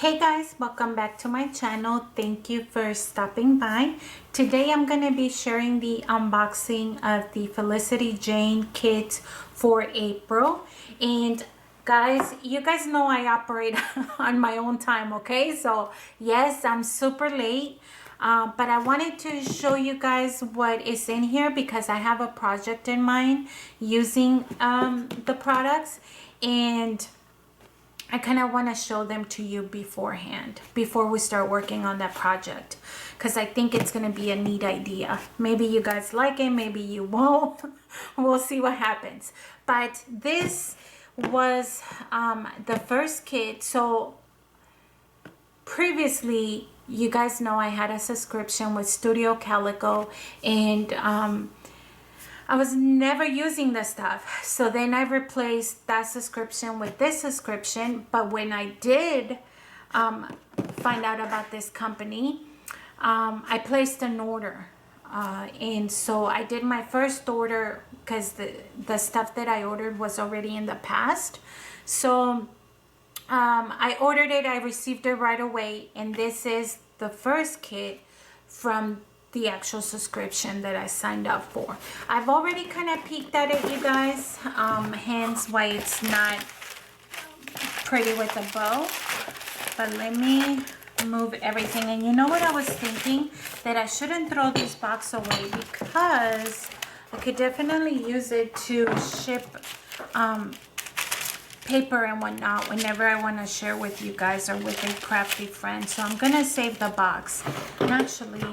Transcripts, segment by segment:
Hey guys, welcome back to my channel. Thank you for stopping by. Today I'm going to be sharing the unboxing of the Felicity Jane Kit for April. And guys, you guys know I operate on my own time, okay? So yes, I'm super late. But I wanted to show you guys what is in here because I have a project in mind using the products, and I kind of want to show them to you beforehand, before we start working on that project, because I think it's going to be a neat idea. Maybe you guys like it, maybe you won't. We'll see what happens. But this was the first kit. So previously, you guys know I had a subscription with Studio Calico, and I was never using the stuff. So then I replaced that subscription with this subscription. But when I did find out about this company, I placed an order. And so I did my first order because the stuff that I ordered was already in the past. So I ordered it, I received it right away. And this is the first kit from the actual subscription that I signed up for. I've already kind of peeked at it, you guys, hence why it's not pretty with a bow. But let me move everything. And you know what I was thinking? That I shouldn't throw this box away because I could definitely use it to ship paper and whatnot whenever I want to share with you guys or with a crafty friend. So I'm gonna save the box. And actually,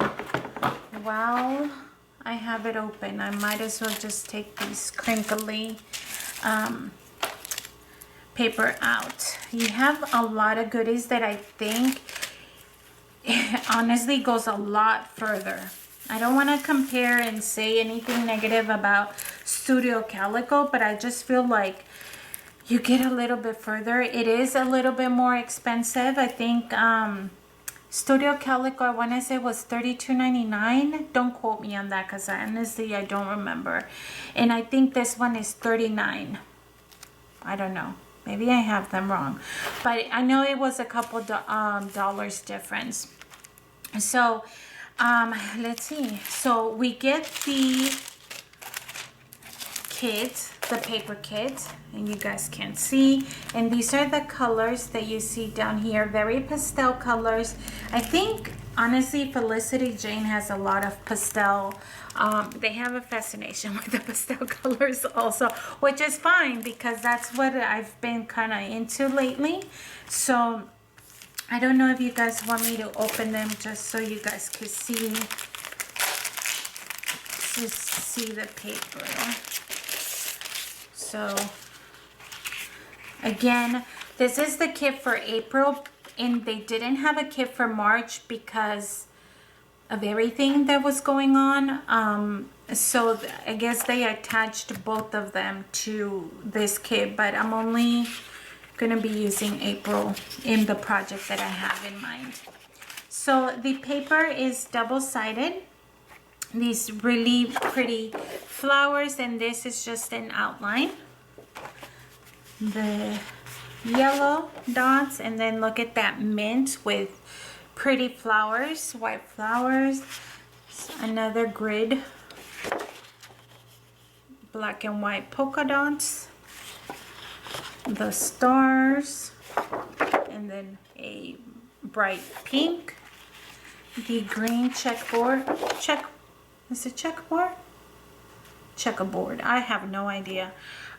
while I have it open, I might as well just take these crinkly paper out. You have a lot of goodies that I think honestly goes a lot further. I don't want to compare and say anything negative about Studio Calico, but I just feel like you get a little bit further. It is a little bit more expensive. I think Studio Calico, I want to say, was $32.99. Don't quote me on that because honestly I don't remember. And I think this one is $39. I don't know. Maybe I have them wrong. But I know it was a couple dollars difference. So let's see. So we get the kit, the paper kit, and you guys can see, and these are the colors that you see down here, very pastel colors. I think honestly Felicity Jane has a lot of pastel. They have a fascination with the pastel colors also, which is fine because that's what I've been kind of into lately. So I don't know if you guys want me to open them just so you guys could see the paper. So again, this is the kit for April, and they didn't have a kit for March because of everything that was going on. So I guess they attached both of them to this kit, but I'm only gonna be using April in the project that I have in mind. So the paper is double-sided. These really pretty flowers, and this is just an outline. The yellow dots, and then look at that mint with pretty flowers, white flowers. Another grid, black and white polka dots, the stars, and then a bright pink, the green checkerboard. Is it checkerboard? Checkerboard. I have no idea.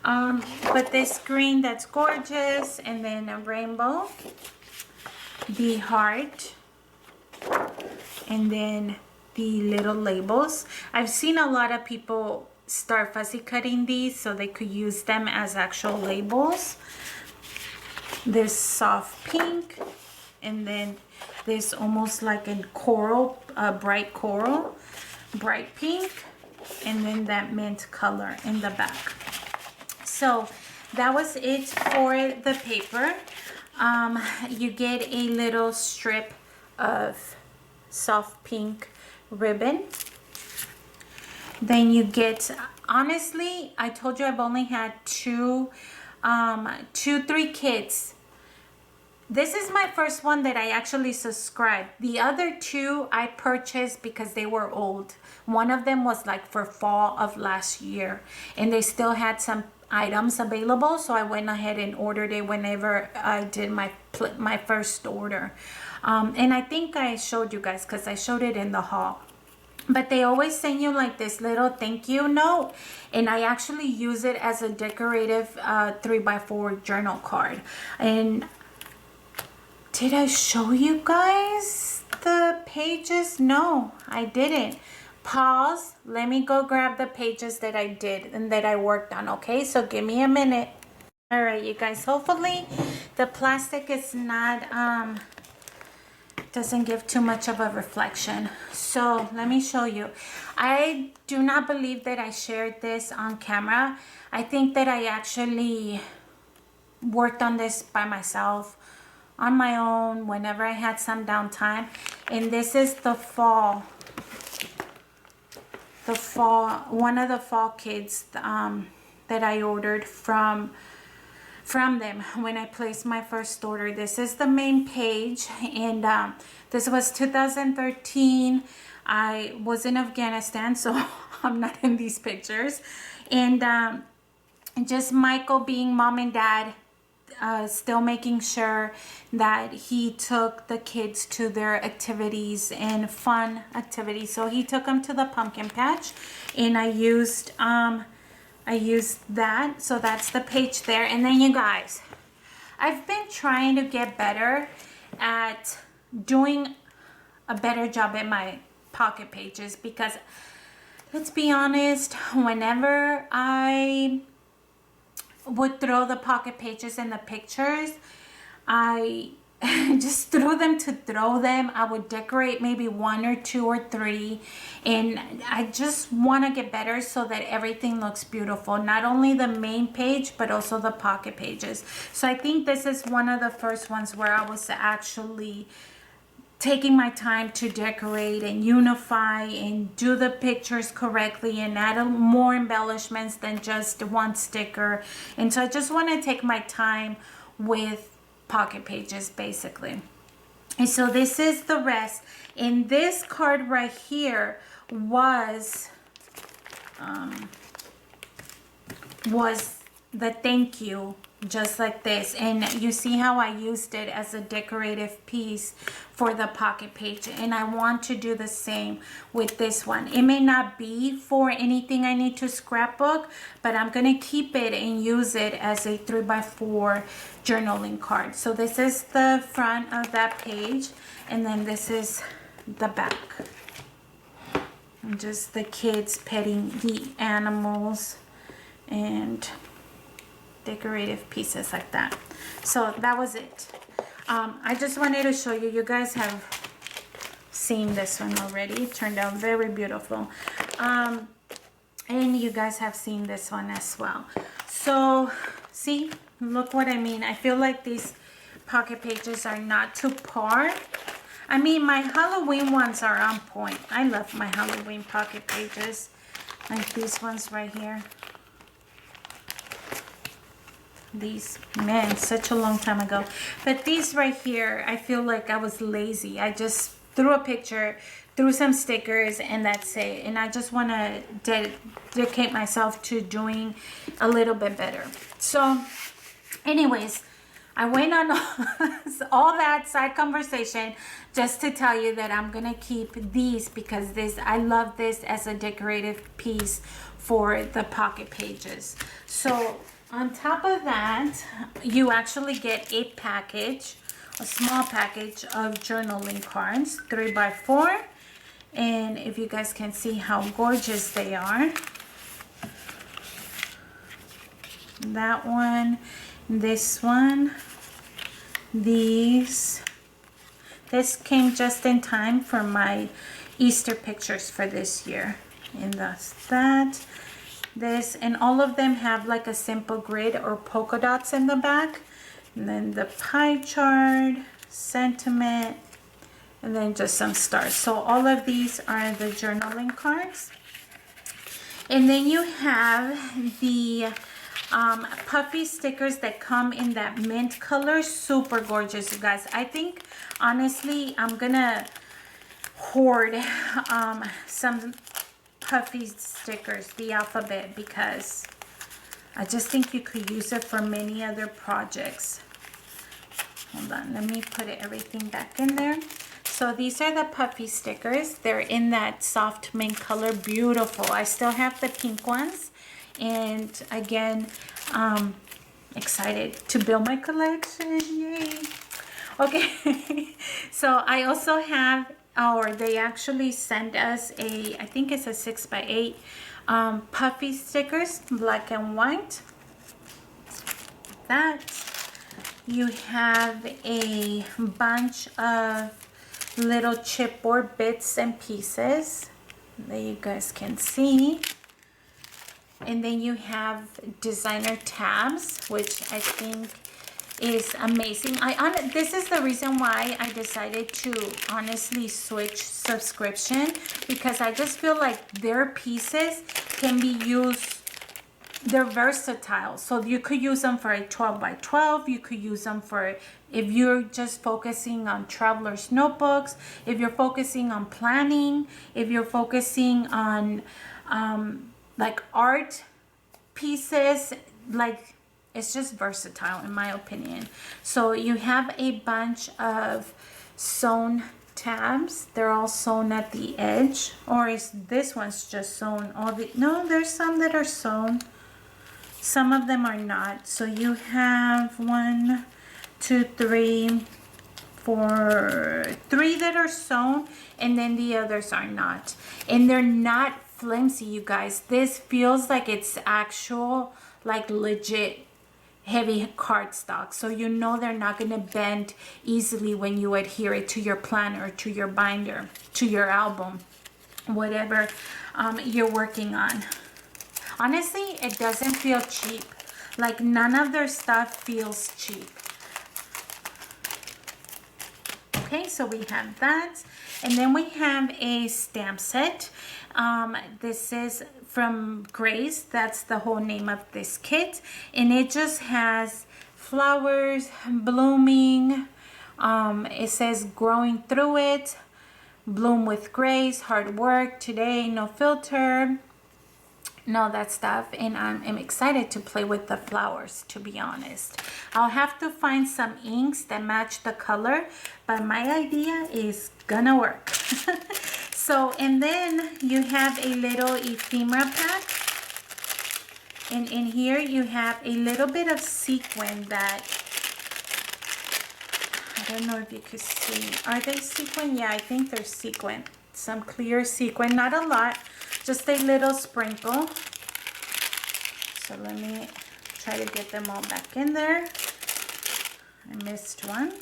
But this green that's gorgeous, and then a rainbow, the heart, and then the little labels. I've seen a lot of people start fussy cutting these so they could use them as actual labels. This soft pink, and then this almost like a coral, bright coral, bright pink, and then that mint color in the back. So that was it for the paper. You get a little strip of soft pink ribbon. Then you get, honestly, I told you I've only had 3 kits this is my first one that I actually subscribed. The other two I purchased because they were old. One of them was like for fall of last year, and they still had some items available, so I went ahead and ordered it whenever I did my first order. And I think I showed you guys because I showed it in the haul. But they always send you like this little thank you note, and I actually use it as a decorative 3x4 journal card. And did I show you guys the pages? No, I didn't. Pause. Let me go grab the pages that I did and that I worked on, okay? So give me a minute. All right, you guys. Hopefully the plastic is not, doesn't give too much of a reflection. So let me show you. I do not believe that I shared this on camera. I think that I actually worked on this by myself, on my own, whenever I had some downtime. And this is the fall, one of the fall kits that I ordered from them when I placed my first order. This is the main page, and this was 2013. I was in Afghanistan, so I'm not in these pictures. And just Michael being mom and dad, still making sure that he took the kids to their activities and fun activities. So he took them to the pumpkin patch, and I used that. So that's the page there. And then you guys, I've been trying to get better at doing a better job at my pocket pages, because let's be honest, whenever I would throw the pocket pages in the pictures, I just threw them to throw them. I would decorate maybe 1 or 2 or 3, and I just want to get better so that everything looks beautiful, not only the main page but also the pocket pages. So I think this is one of the first ones where I was actually taking my time to decorate and unify and do the pictures correctly and add more embellishments than just one sticker. And so I just want to take my time with pocket pages, basically. And so this is the rest. And this card right here was the thank you, just like this. And you see how I used it as a decorative piece for the pocket page, and I want to do the same with this one. It may not be for anything I need to scrapbook, but I'm going to keep it and use it as a 3x4 journaling card. So this is the front of that page, and then this is the back. And just the kids petting the animals and decorative pieces like that. So that was it. I just wanted to show you. You guys have seen this one already. It turned out very beautiful. And you guys have seen this one as well. So see, look what I mean. I feel like these pocket pages are not to par. I mean, my Halloween ones are on point. I love my Halloween pocket pages, like these ones right here. These, man, such a long time ago. But these right here, I feel like I was lazy. I just threw a picture, threw some stickers, and that's it. And I just want to dedicate myself to doing a little bit better. So anyways, I went on all that side conversation just to tell you that I'm gonna keep these, because I love this as a decorative piece for the pocket pages. So on top of that, you actually get a small package of journaling cards, 3x4. And if you guys can see how gorgeous they are. That one, this one, these. This came just in time for my Easter pictures for this year. And that's that. This, and all of them have like a simple grid or polka dots in the back, and then the pie chart, sentiment, and then just some stars. So all of these are the journaling cards. And then you have the puffy stickers that come in that mint color. Super gorgeous, you guys. I think honestly I'm gonna hoard some puffy stickers, the alphabet, because I just think you could use it for many other projects. Hold on, let me put everything back in there. So these are the puffy stickers. They're in that soft mint color. Beautiful. I still have the pink ones. And again, excited to build my collection. Yay. Okay. So I also have, or they actually sent us a, I think it's a 6x8 puffy stickers, black and white. That. You have a bunch of little chipboard bits and pieces that you guys can see. And then you have designer tabs, which I think is amazing. This is the reason why I decided to honestly switch subscription, because I just feel like their pieces can be used. They're versatile, so you could use them for a 12x12. You could use them for if you're just focusing on traveler's notebooks, if you're focusing on planning, if you're focusing on like art pieces. Like, it's just versatile in my opinion. So you have a bunch of sewn tabs. They're all sewn at the edge, or is this one's just sewn? No, there's some that are sewn. Some of them are not. So you have 1, 2, 3, 4, 3 that are sewn, and then the others are not. And they're not flimsy, you guys. This feels like it's actual, like legit heavy cardstock. So you know they're not going to bend easily when you adhere it to your planner, to your binder, to your album, whatever you're working on. Honestly, it doesn't feel cheap. Like, none of their stuff feels cheap. Okay, so we have that. And then we have a stamp set. This is from Grace. That's the whole name of this kit. And it just has flowers blooming. It says growing through it. Bloom with grace. Hard work today. No filter. All that stuff. And I'm excited to play with the flowers, to be honest. I'll have to find some inks that match the color, but my idea is gonna work. So, and then you have a little ephemera pack, and in here you have a little bit of sequin that I don't know if you could see. Are they sequin? Yeah, I think they're sequin. Some clear sequin, not a lot, just a little sprinkle. So let me try to get them all back in there. I missed one.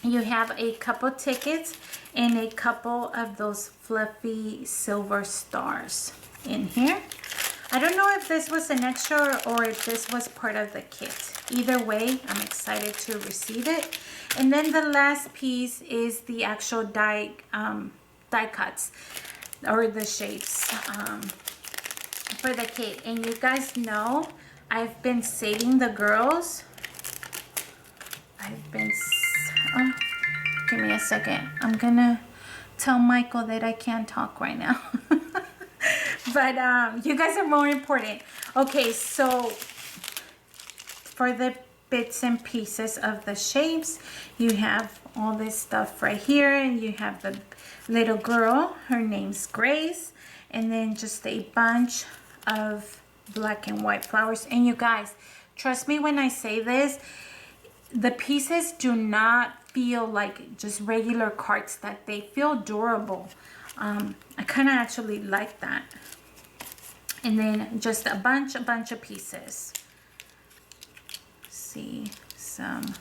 You have a couple tickets and a couple of those fluffy silver stars in here. I don't know if this was an extra or if this was part of the kit. Either way, I'm excited to receive it. And then the last piece is the actual die cuts, or the shapes for the kit. And you guys know I've been saving the girls. Oh, give me a second. I'm gonna tell Michael that I can't talk right now. But you guys are more important. Okay, so for the bits and pieces of the shapes, you have all this stuff right here, and you have the little girl, her name's Grace, and then just a bunch of black and white flowers. And you guys, trust me when I say this, the pieces do not feel like just regular cards, that they feel durable. I kind of actually like that. And then just a bunch of pieces. See, some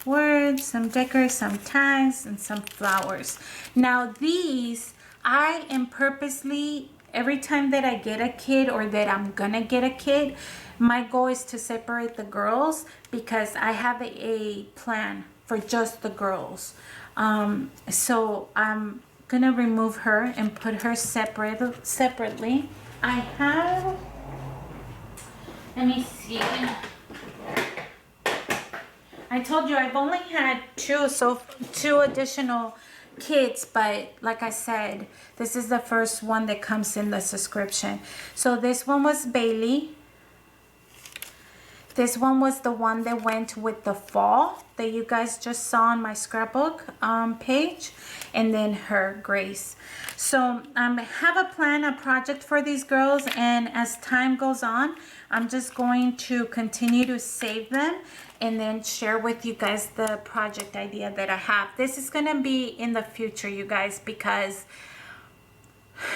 words, some stickers, some tags, and some flowers. Now these, I am purposely, every time that I get a kit, or that I'm gonna get a kit, my goal is to separate the girls, because I have a plan for just the girls. So I'm gonna remove her and put her separately. I have Let me see. I told you I've only had two additional kits, but like I said, this is the first one that comes in the subscription. So this one was Bailey. This one was the one that went with the fall that you guys just saw on my scrapbook page, and then her, Grace. So I have a plan, a project for these girls, and as time goes on, I'm just going to continue to save them and then share with you guys the project idea that I have. This is gonna be in the future, you guys, because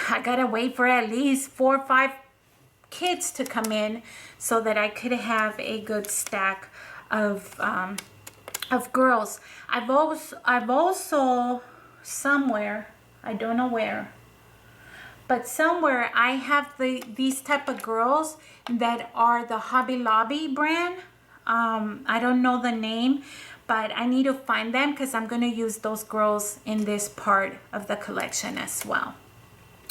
I gotta wait for at least 4 or 5 kids to come in so that I could have a good stack of girls. I've also somewhere, I don't know where, but somewhere I have these type of girls that are the Hobby Lobby brand. I don't know the name, but I need to find them because I'm going to use those girls in this part of the collection as well.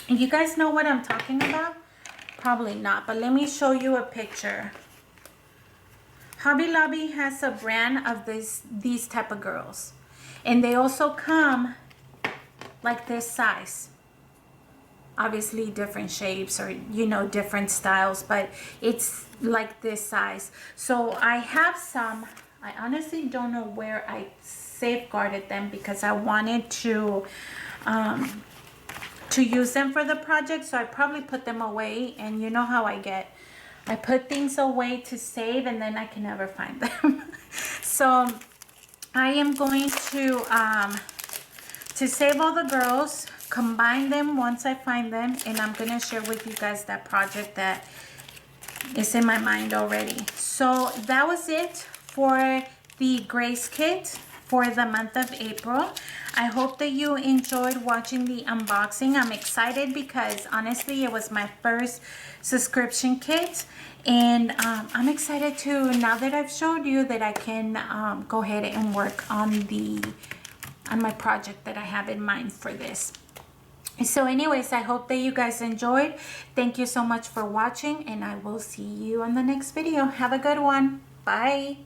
And you guys know what I'm talking about? Probably not, but let me show you a picture. Hobby Lobby has a brand of these type of girls, and they also come like this size. Obviously different shapes, or you know, different styles, but it's like this size. So I have some. I honestly don't know where I safeguarded them because I wanted to use them for the project, so I probably put them away. And you know how I get, I put things away to save and then I can never find them. So I am going to save all the girls, combine them once I find them, and I'm gonna share with you guys that project that is in my mind already. So that was it for the Grace kit for the month of April. I hope that you enjoyed watching the unboxing. I'm excited because honestly it was my first subscription kit, and I'm excited to, now that I've showed you, that I can go ahead and work on my project that I have in mind for this. So anyways, I hope that you guys enjoyed. Thank you so much for watching, and I will see you on the next video. Have a good one. Bye.